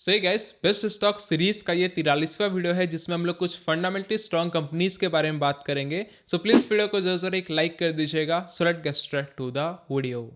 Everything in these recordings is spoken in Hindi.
So guys, best stock series का ये 43वां वीडियो है जिसमें हम लोग कुछ फंडामेंटली स्ट्रॉन्ग कंपनीज के बारे में बात करेंगे। सो प्लीज वीडियो को जरूर एक लाइक कर दीजिएगा। So let's get start to the video.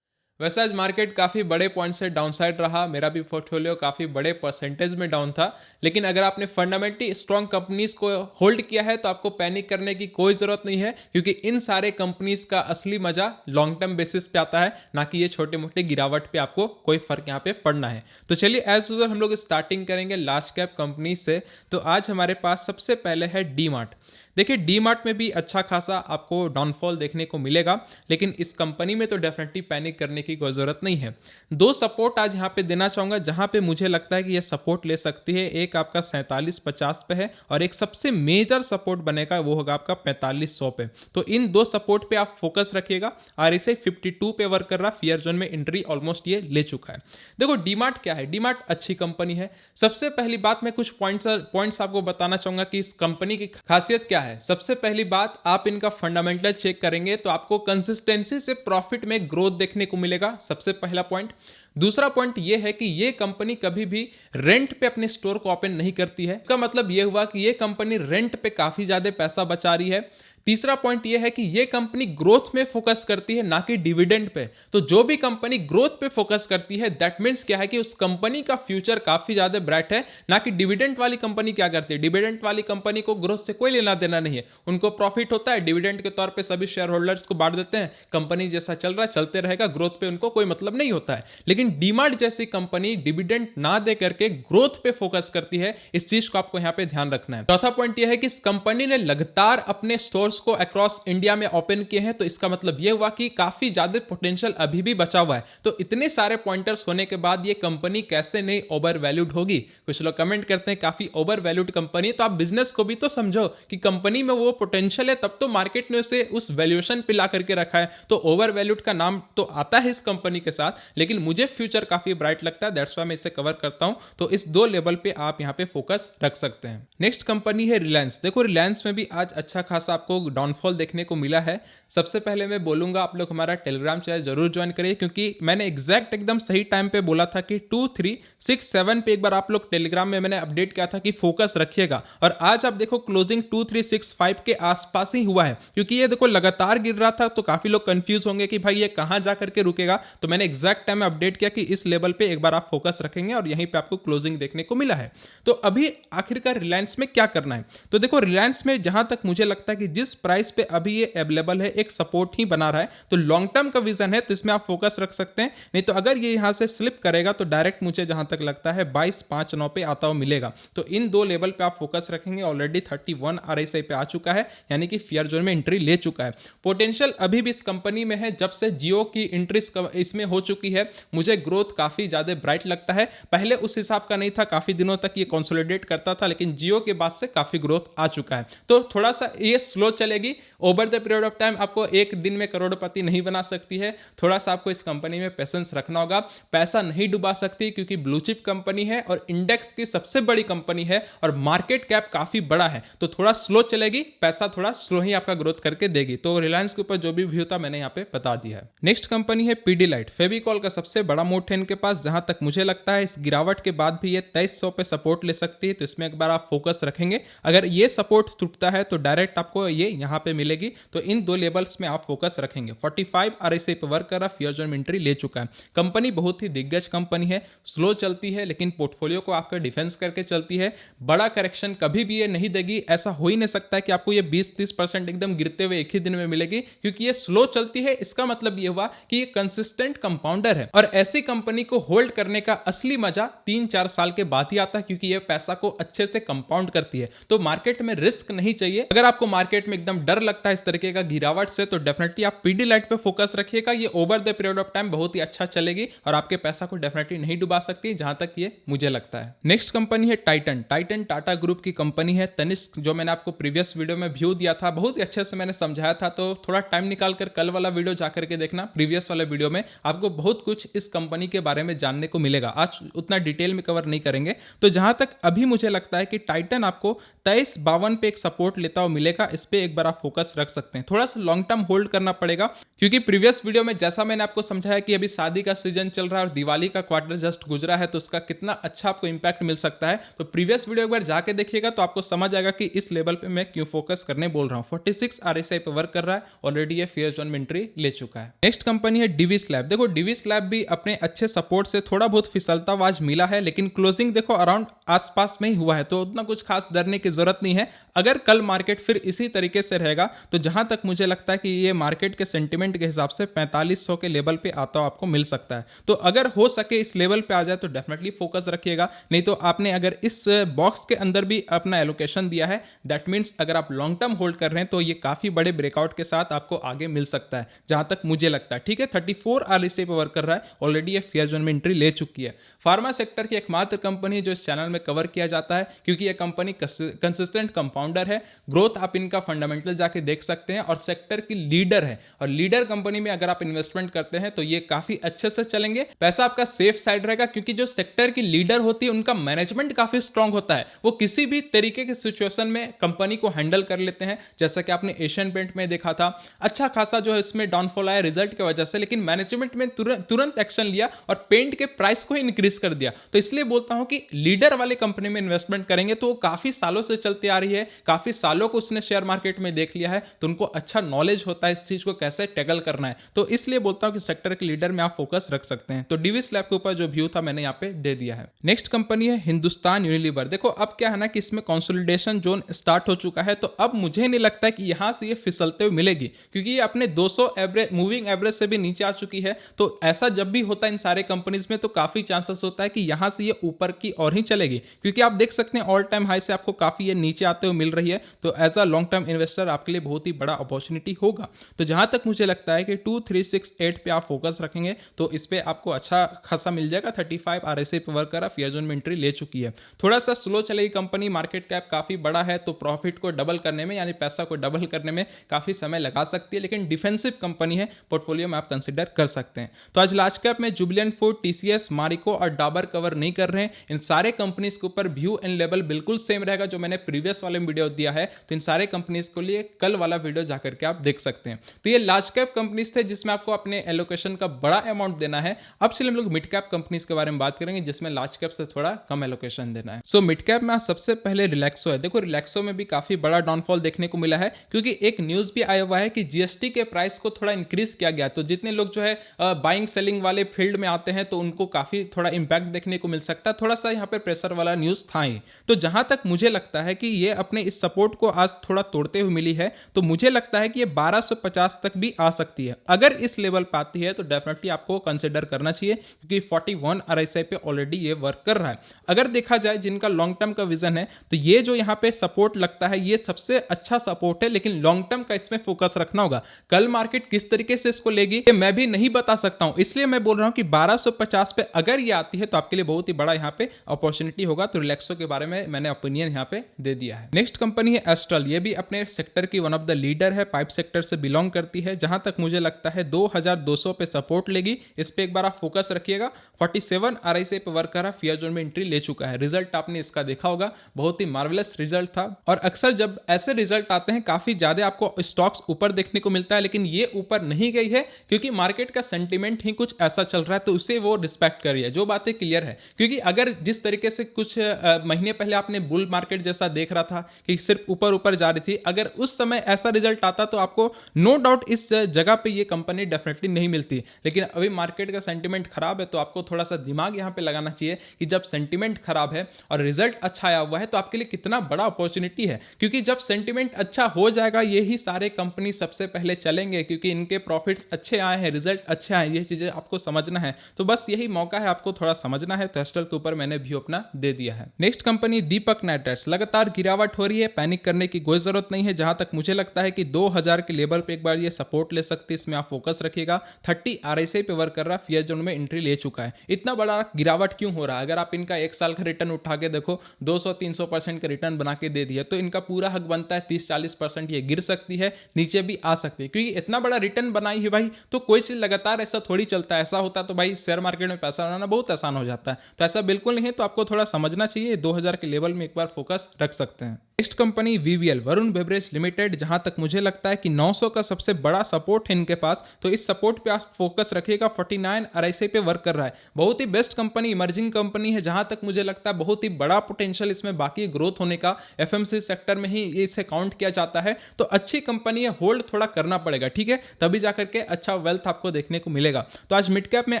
वैसे आज मार्केट काफ़ी बड़े पॉइंट से डाउन साइड रहा, मेरा भी पोर्टफोलियो काफ़ी बड़े परसेंटेज में डाउन था। लेकिन अगर आपने फंडामेंटली स्ट्रॉन्ग कंपनीज को होल्ड किया है तो आपको पैनिक करने की कोई ज़रूरत नहीं है, क्योंकि इन सारे कंपनीज का असली मजा लॉन्ग टर्म बेसिस पे आता है, ना कि ये छोटे मोटे गिरावट पे आपको कोई फर्क यहाँ पे पड़ना है। तो चलिए एज यूजुअल हम लोग स्टार्टिंग करेंगे लार्ज कैप कंपनी से। तो आज हमारे पास सबसे पहले है डी मार्ट। देखिए डी मार्ट में भी अच्छा खासा आपको डाउनफॉल देखने को मिलेगा, लेकिन इस कंपनी में तो डेफिनेटली पैनिक करने की कोई ज़रूरत नहीं है। दो सपोर्ट आज यहाँ पे देना चाहूँगा जहाँ पे मुझे लगता है कि ये सपोर्ट ले सकती है। एक आपका 4750 पे है और एक सबसे मेजर सपोर्ट बनेगा वो होगा आपका 4500 पे। तो इन दो सपोर्ट पे आप फोकस रखिएगा। और इसे 52 पे वर्क कर रहा, फियर जोन में एंट्री ऑलमोस्ट ये ले चुका है। देखो डी मार्ट क्या है, डी मार्ट अच्छी कंपनी है। सबसे पहली बात मैं कुछ पॉइंट्स आपको बताना चाहूँगा कि इस कंपनी की खासियत क्या है। सबसे पहली बात, आप इनका फंडामेंटल चेक करेंगे तो आपको कंसिस्टेंसी से प्रॉफिट में ग्रोथ देखने को मिलेगा, सबसे पहला पॉइंट। दूसरा पॉइंट यह है कि ये कंपनी कभी भी रेंट पे अपने स्टोर को ओपन नहीं करती है। इसका मतलब यह हुआ कि ये कंपनी रेंट पे काफी ज्यादा पैसा बचा रही है। तीसरा पॉइंट यह है कि ये कंपनी ग्रोथ में फोकस करती है, ना कि डिविडेंड पे। तो जो भी कंपनी ग्रोथ पे फोकस करती है दैट मीन्स क्या है कि उस कंपनी का फ्यूचर काफी ज्यादा ब्राइट है, ना कि डिविडेंड वाली कंपनी क्या करती है। डिविडेंड वाली कंपनी को ग्रोथ से कोई लेना देना नहीं है, उनको प्रॉफिट होता है, डिविडेंड के तौर पे सभी शेयर होल्डर्स को बांट देते हैं, कंपनी जैसा चल रहा है चलते रहेगा, ग्रोथ पे उनको कोई मतलब नहीं होता है। लेकिन डीमार्ट जैसी कंपनी डिविडेंड ना दे करके ग्रोथ पे फोकस करती है, इस चीज को आपको यहाँ पे ध्यान रखना है। चौथा पॉइंट यह है कि इस कंपनी ने लगातार अपने स्टोर्स को अक्रॉस इंडिया में ओपन किए हैं, तो इसका मतलब यह हुआ कि काफी ज्यादा पोटेंशियल अभी भी बचा हुआ है। तो इतने सारे पॉइंटर्स होने के बाद ये कंपनी कैसे नहीं ओवर वैल्यूड होगी। कुछ लोग कमेंट करते हैं काफी ओवर वैल्यूड कंपनी, तो आप बिजनेस को भी तो समझो कि कंपनी में वो पोटेंशियल है, तब तो मार्केट ने उसे उस वैल्यूएशन पे ला करके रखा है। तो ओवर वैल्यूड का नाम तो आता है इस कंपनी के साथ, लेकिन मुझे फ्यूचर काफी ब्राइट लगता है, दैट्स व्हाई मैं इसे कवर करता हूं। तो इस दो लेवल पे आप यहां पे फोकस रख सकते हैं। नेक्स्ट कंपनी है रिलायंस। देखो रिलायंस में भी आज अच्छा खासा आपको डाउनफॉल देखने को मिला है। सबसे पहले मैं बोलूंगा आप लोग हमारा टेलीग्राम चैनल जरूर ज्वाइन करिए, क्योंकि मैंने एग्जैक्ट एकदम सही टाइम पे बोला था कि 2367 पे एक बार आप लोग टेलीग्राम में मैंने अपडेट किया था कि फोकस रखिएगा। और आज आप देखो क्लोजिंग 2365 के आसपास ही हुआ है, क्योंकि ये देखो लगातार गिर रहा था। तो काफी लोग कंफ्यूज होंगे कि भाई ये कहां जा करके रुकेगा, तो मैंने एग्जैक्ट टाइम में अपडेट किया कि इस लेवल पे एक बार आप फोकस रखेंगे और यहीं पे आपको क्लोजिंग देखने को मिला है। तो अभी आखिरकार रिलायंस में क्या करना है, तो देखो रिलायंस में जहां तक मुझे लगता है कि जिस प्राइस पे अभी ये अवेलेबल है एक सपोर्ट ही बना रहा है, तो लॉन्ग टर्म का विजन है तो इसमें आप फोकस रख सकते हैं। नहीं तो अगर ये यहां से स्लिप करेगा तो डायरेक्ट मुझे जहां तक लगता है 2259 पे आता हुआ मिलेगा। तो इन दो लेवल पे आप फोकस रखेंगे। ऑलरेडी 31 RSI पे आ चुका है, यानी कि फियर जोन में एंट्री ले चुका है। पोटेंशियल अभी भी इस कंपनी में है, जब से जियो की एंट्री इसमें हो चुकी है मुझे ग्रोथ काफी ज्यादा ब्राइट लगता है। पहले उस हिसाब का नहीं था, काफी दिनों तक ये कंसोलिडेट करता था, लेकिन जियो के बाद से काफी ग्रोथ आ चुका है। तो थोड़ा सा ये स्लो चलेगी। Over the period of time आपको एक दिन में करोड़पति नहीं बना सकती है, थोड़ा सा आपको इस कंपनी में पेशेंस रखना होगा। पैसा नहीं डुबा सकती, क्योंकि ब्लू चिप कंपनी है और इंडेक्स की सबसे बड़ी कंपनी है और मार्केट कैप काफी बड़ा है। तो थोड़ा स्लो चलेगी, पैसा थोड़ा स्लो ही आपका ग्रोथ करके देगी। तो रिलायंस के ऊपर जो भी व्यू था मैंने यहाँ पे बता दिया है। नेक्स्ट कंपनी है पीडीलाइट। फेविकॉल का सबसे बड़ा मोड है इनके पास, जहां तक मुझे लगता है इस गिरावट के बाद भी ये 2300 पे सपोर्ट ले सकती है, तो इसमें एक बार आप फोकस रखेंगे। अगर ये सपोर्ट टूटता है तो डायरेक्ट आपको ये यहाँ पे मिलेगी। तो इन दो लेवल्स में आप फोकस रखेंगे। 45 RSI पे वर्क कर रहा, फियर जोन में एंट्री ले चुका है। कंपनी बहुत ही दिग्गज कंपनी है, स्लो चलती है लेकिन पोर्टफोलियो को आपका डिफेंस करके चलती है। बड़ा करेक्शन कभी भी ये नहीं देगी। ऐसा हो ही नहीं सकता है कि आपको ये 20-30% एकदम गिरते हुए एक ही दिन में मिलेगी, क्योंकि ये स्लो चलती है। इसका मतलब ये हुआ कि ये कंसिस्टेंट कंपाउंडर है, और ऐसी कंपनी को होल्ड करने का असली मजा 3-4 साल के बाद ही आता है, क्योंकि ये पैसा को अच्छे से कंपाउंड करती है। तो मार्केट में रिस्क नहीं चाहिए। अगर आपको मार्केट में एकदम डर लगता है इस तरीके का गिरावट से, तो डेफिनेटली आप पीडीलाइट पे फोकस रखिएगा। ये over the period of time बहुत ही अच्छा चलेगी और आपके पैसा को डेफिनेटली नहीं डुबा सकती, जहां तक ये मुझे लगता है। नेक्स्ट कंपनी है टाइटन। टाइटन टाटा ग्रुप की कंपनी है। तनिष्क जो मैंने आपको प्रीवियस वीडियो में व्यू दिया था, बहुत ही अच्छे से मैंने समझाया था, तो थोड़ा टाइम निकाल कर कल वाला वीडियो जाकर के देखना। प्रीवियस वाले वीडियो में आपको बहुत कुछ इस कंपनी के बारे में जानने को मिलेगा। आज उतना डिटेल में कवर नहीं करेंगे। तो जहां तक अभी मुझे लगता है कि टाइटन आपको 2352 पे एक सपोर्ट लेता हुआ मिलेगा। इस पे एक बार आप फोकस रख सकते हैं। थोड़ा सा लॉन्ग टर्म होल्ड करना पड़ेगा, क्योंकि प्रीवियस वीडियो में जैसा मैंने आपको समझाया कि अभी शादी का सीजन चल रहा है और दिवाली का क्वार्टर जस्ट गुजरा है, तो उसका कितना अच्छा आपको इंपैक्ट मिल सकता है। तो प्रीवियस वीडियो एक बार जाके देखिएगा तो आपको समझ आएगा कि इस लेवल पे मैं क्यों फोकस करने बोल रहा हूँ। 46 RSI पे वर्क कर रहा है, ऑलरेडी ये फेयर जोन में एंट्री ले चुका है। नेक्स्ट कंपनी है डिविस लैब। देखो डिविस लैब भी अपने अच्छे सपोर्ट से थोड़ा बहुत फिसलता हुआ आज मिला है, लेकिन क्लोजिंग देखो अराउंड आसपास में ही हुआ है, तो उतना कुछ खास डरने की जरूरत नहीं है। अगर कल मार्केट फिर इसी तरीके से रहेगा तो जहां तक मुझे लगता है कि ये मार्केट के सेंटिमेंट के हिसाब से 4500 के लेवल पे आता हो आपको मिल सकता है। तो अगर हो सके इस लेवल पे आ जाए तो डेफिनेटली फोकस रखिएगा, नहीं तो आपने अगर इस बॉक्स के अंदर भी अपना एलोकेशन दिया है, दैट मीन्स अगर आप लॉन्ग टर्म होल्ड कर रहे हैं तो ये काफी बड़े ब्रेकआउट के साथ आपको आगे मिल सकता है, जहां तक मुझे लगता है। ठीक है, 34 RSI पे वर्क कर रहा है, ऑलरेडी ये फेयर जोन में एंट्री ले चुकी है। फार्मा सेक्टर की एकमात्र कंपनी जो इस चैनल में कवर किया जाता है, क्योंकि ये कंपनी कंसिस्टेंट कंपाउंडर है, ग्रोथ आप इनका फंडामेंटल जाके देख सकते हैं, और सेक्टर की लीडर है। और लीडर कंपनी में अगर आप इन्वेस्टमेंट करते हैं तो ये काफी अच्छे से चलेंगे, पैसा आपका सेफ साइड रहेगा, क्योंकि जो सेक्टर की लीडर होती है उनका मैनेजमेंट काफी स्ट्रांग होता है। वो किसी भी तरीके की सिचुएशन में कंपनी को हैंडल कर लेते हैं, जैसा कि आपने एशियन पेंट में देखा था। अच्छा खासा जो है इसमें डाउनफॉल आया रिजल्ट की वजह से, लेकिन मैनेजमेंट में तुरंत एक्शन लिया और पेंट के प्राइस को इंक्रीज कर दिया। तो इसलिए बोलता हूं कि लीडर वाले कंपनी में इन्वेस्टमेंट करेंगे तो वो काफी सालों से चलती आ रही है, काफी सालों को उसने शेयर मार्केट में देख लिया है, तो उनको अच्छा नॉलेज होता है इस चीज को कैसे टैकल करना है। तो इसलिए बोलता हूं कि सेक्टर के लीडर में आप फोकस रख सकते हैं। तो डिविस लैब के ऊपर जो व्यू था मैंने यहाँ पे दे दिया है। नेक्स्ट कंपनी है हिंदुस्तान यूनिलीवर। देखो अब क्या है ना कि इसमें कंसोलिडेशन जोन स्टार्ट हो चुका है, तो अब मुझे नहीं लगता है कि यहां से ये फिसलते हुए मिलेगी, क्योंकि ये अपने 200 एवरेज मूविंग एवरेज से भी नीचे आ चुकी है। तो ऐसा जब भी होता है इन सारे कंपनीज में तो काफी चांसेस होता है कि यहां से ये ऊपर की और ही चलेगी, क्योंकि आप देख सकते हैं ऑल टाइम हाई से आपको काफी ये नीचे आते हुए मिल रही है। तो as a long term investor आपके लिए बहुत ही बड़ा अपॉर्चुनिटी होगा। तो जहां तक मुझे लगता है कि 2368 पे आप फोकस रखेंगे तो इस पे आपको अच्छा खासा मिल जाएगा। 35 RSI पे वर्क करा, फेयर जोन में एंट्री ले चुकी है। थोड़ा सा स्लो चलेगी कंपनी, मार्केट कैप काफी बड़ा है, तो प्रॉफिट को डबल करने में यानी पैसा को डबल करने में काफी समय लगा सकती है, लेकिन डिफेंसिव कंपनी है, पोर्टफोलियो में आप कंसिडर कर सकते हैं। तो आज लार्ज कैप में जुबिलेंट फूड, TCS, मारिको और डाबर कवर नहीं कर रहे हैं। इन सारे कंपनीज के ऊपर व्यू एंड लेवल बिल्कुल सेम रहेगा जो मैंने प्रीवियस वाले वीडियो दिया है। तो इन सारे कंपनीज के लिए कल वाला वीडियो जाकर के आप देख सकते हैं। तो ये लार्ज कैप कंपनीज थे जिसमें आपको अपने एलोकेशन का बड़ा अमाउंट देना है। अब चलिए हम लोग मिड कैप कंपनीज के बारे में बात करेंगे जिसमें लार्ज कैप से थोड़ा कम एलोकेशन देना है। सो मिड कैप में सबसे पहले रिलैक्सो है। देखो रिलैक्सो में भी काफी बड़ा डाउनफॉल देखने को मिला है, क्योंकि एक न्यूज भी आया हुआ है कि GST के प्राइस को थोड़ा इंक्रीज किया गया। तो जितने लोग जो है बाइंग सेलिंग वाले फील्ड में आते हैं तो उनको काफी थोड़ा इंपैक्ट देखने को मिल सकता है। थोड़ा सा यहाँ पे प्रेशर वाला न्यूज था ही। तो जहां तक मुझे लगता है कि ये अपने इस सपोर्ट को आज थोड़ा तोड़ते हुए मिली है, तो मुझे लगता है कि ये 1250 तक भी आ सकती है। अगर इस लेवल पर आती है तो डेफिनेटली आपको कंसिडर करना चाहिए, क्योंकि 41 RSI पे ऑलरेडी ये वर्क कर रहा है। अगर देखा जाए जिनका लॉन्ग टर्म का विजन है तो ये जो यहाँ पे सपोर्ट लगता है ये सबसे अच्छा सपोर्ट है, लेकिन लॉन्ग टर्म का इसमें फोकस रखना होगा। कल मार्केट किस तरीके से इसको लेगी ये मैं भी नहीं बता सकता हूं, इसलिए मैं बोल रहा हूं कि 1250 पे अगर ये आती है तो आपके लिए बहुत ही बड़ा यहाँ पे अपॉर्चुनिटी होगा। तो रिलैक्सो के बारे में मैंने ओपिनियन यहाँ पे दे दिया है। नेक्स्ट कंपनी है एस्ट्रल। ये भी अपने सेक्टर की वन ऑफ द लीडर है, पाइप सेक्टर से बिलोंग करती है। जहां तक मुझे लगता है 2200 पे सपोर्ट लेगी, इस पे एक बार आप फोकस रखिएगा। 47 RSI पे वर्क करा, फेयर जोन में एंट्री ले चुका है। रिजल्ट आपने इसका देखा होगा, बहुत ही मार्वेलस रिजल्ट था। और अक्सर जब ऐसे रिजल्ट आते हैं काफी ज्यादा आपको स्टॉक्स ऊपर देखने को मिलता है, लेकिन ये ऊपर नहीं गई है क्योंकि मार्केट का सेंटीमेंट ही कुछ ऐसा चल रहा है, तो उसे वो रिस्पेक्ट करिए। जो बातें क्लियर है, क्योंकि अगर जिस तरीके से कुछ महीने पहले आपने बुल मार्केट जैसा देख रहा था कि सिर्फ ऊपर ऊपर जा रही थी, अगर उस समय ऐसा रिजल्ट आता तो आपको नो डाउट इस जगह पे ये कंपनी डेफिनेटली नहीं मिलती। लेकिन अभी मार्केट का सेंटीमेंट खराब है, तो आपको थोड़ा सा दिमाग यहां पे लगाना चाहिए कि जब सेंटीमेंट खराब है और रिजल्ट अच्छा आया हुआ है तो आपके लिए कितना बड़ा अपॉर्चुनिटी है। क्योंकि जब सेंटीमेंट अच्छा हो जाएगा यही सारे कंपनी सबसे पहले चलेंगे, क्योंकि इनके प्रॉफिट्स अच्छे आए हैं, रिजल्ट अच्छे आए, ये चीजें आपको समझना है। तो बस यही मौका है, आपको थोड़ा समझना है। तो एस्ट्रल के ऊपर मैंने व्यू अपना दे दिया है। नेक्स्ट कंपनी दीपक नाइट्राइट्स। लगातार गिरावट हो रही है, पैनिक करने की कोई जरूरत नहीं है। जहां तक मुझे लगता है कि 2000 के लेवल पे एक बार ये सपोर्ट ले सकती है, इसमें आप फोकस रखिएगा। 30 RSI पे वर्क कर रहा, फेयर जोन में एंट्री ले चुका है। इतना बड़ा गिरावट क्यों हो रहा है? अगर आप इनका एक साल का रिटर्न उठा के देखो, 200-300% का रिटर्न बना के दे दिया, तो इनका पूरा हक बनता है 30-40% ये गिर सकती है, नीचे भी आ सकती है। क्योंकि इतना बड़ा रिटर्न बनाई है भाई, तो कोई चीज लगातार ऐसा थोड़ी चलता है। ऐसा होता तो भाई शेयर मार्केट में पैसा बनाना बहुत आसान हो जाता है, तो ऐसा बिल्कुल नहीं है। तो आपको थोड़ा समझना चाहिए, 2000 के लेवल में एक बार फोकस रख सकते हैं। Next company VVL, Varun beverage beverage limited, जहां तक मुझे लगता है कि 900 का सबसे बड़ा सपोर्ट है इनके पास, तो इस सपोर्ट पे आप फोकस रखिएगा। 49 RSI पे वर्क कर रहा है, बहुत ही बेस्ट कंपनी, इमर्जिंग कंपनी है, जहां तक मुझे लगता है बहुत ही बड़ा पोटेंशियल इसमें बाकी ग्रोथ होने का, FMC सेक्टर में ही इसे काउंट किया जाता है। तो अच्छी कंपनी है, होल्ड थोड़ा करना पड़ेगा, ठीक है, तभी जाकर के अच्छा वेल्थ आपको देखने को मिलेगा। तो आज मिड कैप में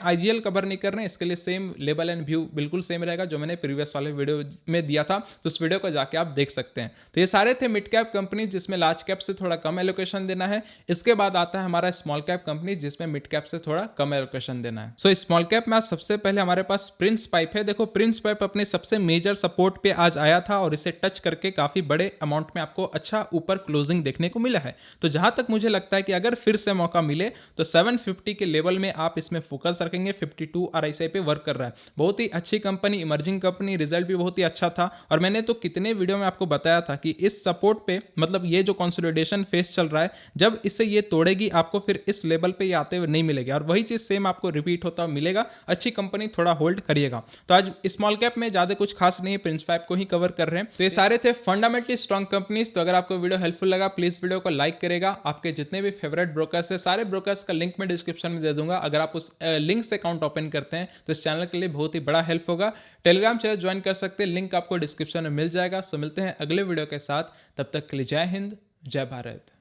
IGL कवर नहीं कर रहे हैं, इसके लिए सेम लेवल एंड व्यू बिल्कुल सेम रहेगा जो मैंने प्रीवियस वाले वीडियो में दिया था, तो उस वीडियो को जाके आप देख सकते हैं। तो ये सारे थे मिड कैप कंपनी जिसमें लार्ज कैप से थोड़ा कम एलोकेशन देना है। इसके बाद आता है हमारा स्मॉल कैप कंपनी जिसमें मिड कैप से थोड़ा कम एलोकेशन देना है। सो स्मॉल कैप में आज सबसे पहले हमारे पास प्रिंस पाइप है। देखो प्रिंस पाइप अपने सबसे मेजर सपोर्ट पे आज आया था और इसे टच करके काफी बड़े अमाउंट में आपको अच्छा ऊपर क्लोजिंग देखने को मिला है। तो जहां तक मुझे लगता है कि अगर फिर से मौका मिले तो 750 के लेवल में आप इसमें फोकस रखेंगे। 52 RSI पे वर्क कर रहा है, बहुत ही अच्छी कंपनी, इमर्जिंग कंपनी, रिजल्ट भी बहुत ही अच्छा था। और मैंने तो कितने वीडियो में आपको बताया था कि इस सपोर्ट पे, मतलब ये जो कंसोलिडेशन फेस चल रहा है, जब इसे ये तोड़ेगी आपको फिर इस लेवल पे ये आते हुए नहीं मिलेगी, और वही चीज सेम आपको रिपीट होता मिलेगा। अच्छी कंपनी, थोड़ा होल्ड करिएगा। तो आज स्मॉल कैप में ज्यादा कुछ खास नहीं है, प्रिंस पाइप को ही कवर कर रहे हैं। तो ये सारे थे फंडामेंटली स्ट्रॉन्ग कंपनीज। तो अगर आपको वीडियो हेल्पफुल लगा प्लीज वीडियो को लाइक करेगा। आपके जितने भी फेवरेट ब्रोकर्स है, सारे ब्रोकर्स का लिंक मैं डिस्क्रिप्शन में दे दूंगा। अगर आप उस लिंक से अकाउंट ओपन करते हैं तो इस चैनल के लिए बहुत ही बड़ा हेल्प होगा। टेलीग्राम चैनल ज्वाइन कर सकते हैं, लिंक आपको डिस्क्रिप्शन में मिल जाएगा। सो मिलते हैं अगले वीडियो के साथ, तब तक के लिए जय हिंद, जय भारत।